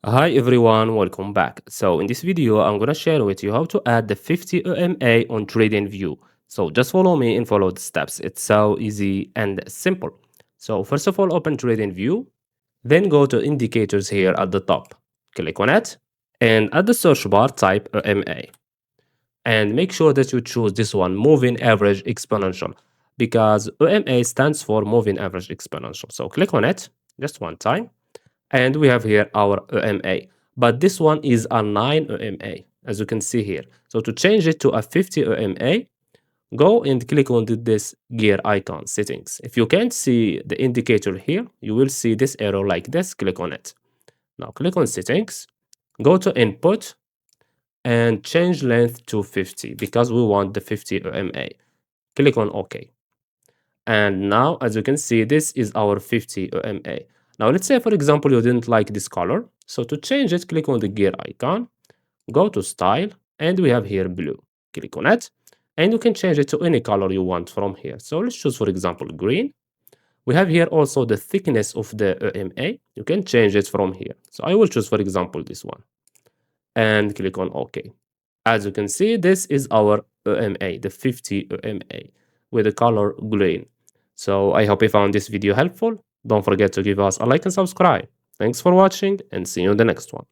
Hi everyone, welcome back. So in this video, I'm gonna share with you how to add the 50 EMA on TradingView. So just follow me and follow the steps. It's so easy and simple. So first of all, open TradingView, then go to indicators here at the top. Click on it, and at the search bar, type EMA. And make sure that you choose this one, Moving Average Exponential, because EMA stands for Moving Average Exponential. So click on it just one time and we have here our EMA, but this one is a 9 EMA, as you can see here. So to change it to a 50 EMA, go and click on this gear icon settings. If you can't see the indicator here, you will see this arrow like this. Click on it. Now click on settings, go to input and change length to 50 because we want the 50 EMA. Click on OK. And now, as you can see, this is our 50 EMA. Now, let's say, for example, you didn't like this color. So to change it, click on the gear icon, go to style, and we have here blue. Click on it, and you can change it to any color you want from here. So let's choose, for example, green. We have here also the thickness of the EMA. You can change it from here. So I will choose, for example, this one, and click on OK. As you can see, this is our EMA, the 50 EMA, with the color green. So I hope you found this video helpful. Don't forget to give us a like and subscribe. Thanks for watching and see you in the next one.